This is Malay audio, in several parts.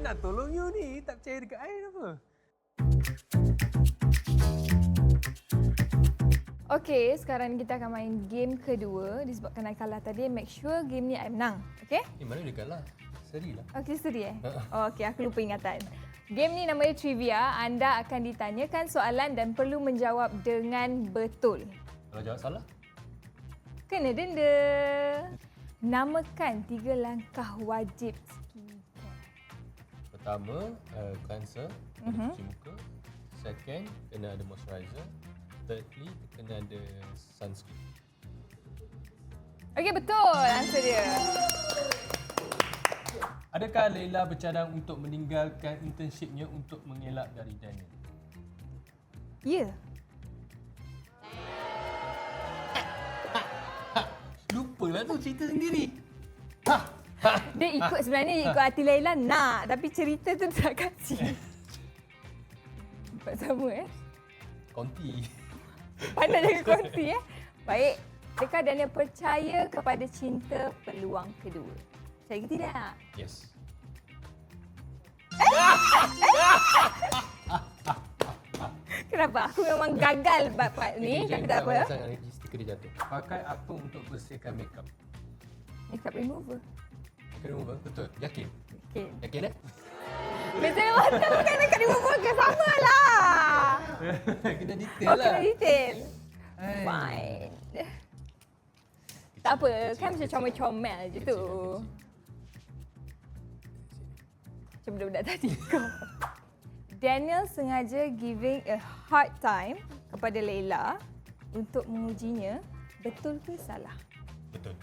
nak tolong you ni. Tak percaya dekat I apa? Okey, sekarang kita akan main game kedua. Disebabkan I kalah tadi, make sure game ni I menang. Okey? Mana dia kalah? Serilah. Okey, seri Oh, okey, aku lupa ingatan. Game ni namanya trivia. Anda akan ditanyakan soalan dan perlu menjawab dengan betul. Kalau jawab salah? Kena denda. Namakan 3 langkah wajib skincare. Pertama, cleanser, kena cuci muka. Second, kena ada moisturizer. Thirdly, kena ada sunscreen. Okey, betul answer dia. Adakah Leila bercadang untuk meninggalkan internshipnya untuk mengelak dari Daniel? Ya. Lupalah tu cerita sendiri. Dia ikut sebenarnya ikut hati Laila nak, tapi cerita tu tak kasih. Buat sama Konti. Pandai jaga konti Baik. Adakah Daniel percaya kepada cinta peluang kedua? Percaya ke tidak? Yes. Kenapa? Aku memang gagal part ni. Tapi tak apa. Sangat lagi stiker dia jatuh. Pakai apa untuk bersihkan makeup? Makeup remover. Makeup remover? Betul. Yakin? Okey. Yakin Beza mata bukan makeup remover ke? Sama lah. Kena detail lah. Kena detail. Hai. Fine. Tak apa. Kan macam comel-comel je tu. Macam budak-budak tadi kau. Daniel sengaja giving a hard time kepada Leila untuk mengujinya. Betul ke salah? Betul.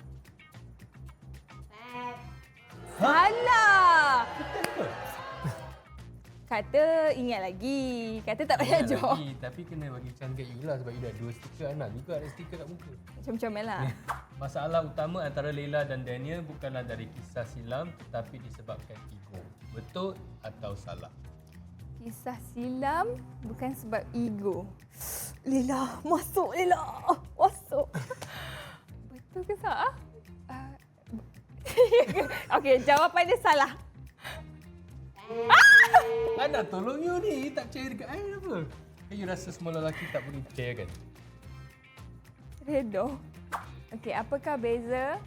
Salah! Betul ke? Kata ingat lagi. Kata tak payah jawab. Tapi kena bagi chance kat you lah sebab you dah 2 stiker. Anak juga ada stiker kat muka. Macam comel lah. Masalah utama antara Leila dan Daniel bukanlah dari kisah silam tetapi disebabkan ego. Betul atau salah? Kisah silam bukan sebab ego. Leila, masuk Leila. Masuk. Betul ke salah? Okey, jawapan dia salah. I nak tolong you ni. Tak percaya dekat I apa? Kan you rasa semua lelaki tak boleh percaya kan? Redo. Okey, apakah beza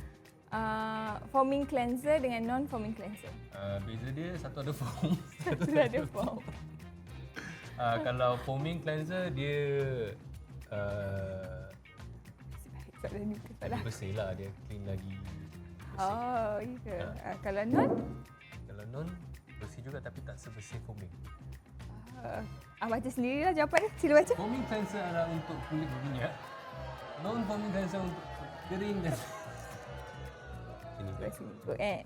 foaming cleanser dengan non-foaming cleanser? Beza dia satu ada foam. Satu ada foam. Kalau foaming cleanser dia dia bersih lah. Dia clean lagi bersih. Oh, iya. Kalau non? Kalau non bersih juga tapi tak sebersih foaming. Baca sendirilah jawapan dia. Sila baca. Foaming cleanser adalah untuk kulit berminyak. Non-foaming cleanser untuk kering dan ini guys. Okey.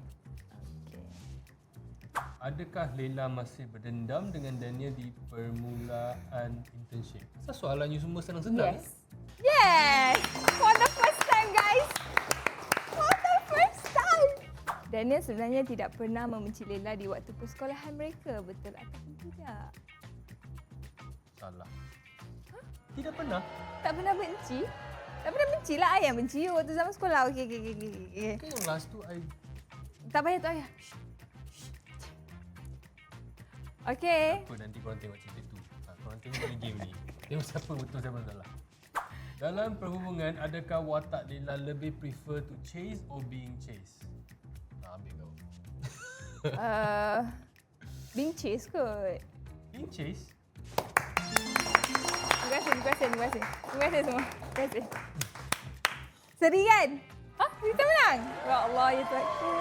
Adakah Leila masih berdendam dengan Daniel di permulaan internship? Asal soalan you semua senang-senang? Yes. Yes! For the first time, guys! For the first time! Daniel sebenarnya tidak pernah membenci Leila di waktu persekolahan mereka. Betul atau tidak? Salah. Tidak pernah. Tak pernah benci? Tak pernah benci lah. I yang benci you waktu zaman sekolah. Okey. Kan yang last tu I... Tak payah. Okey. Apa nanti korang tengok cerita tu. Korang tengok ni game ni. Tengok siapa betul siapa salah. Dalam perhubungan, adakah watak Leila lebih prefer to chase or being chased? Ambil kau. Being chased kot. Being chased? Terima kasih semua. Terima kasih. Seri kan? Kita menang? Ya Allah, ya Tuhanku.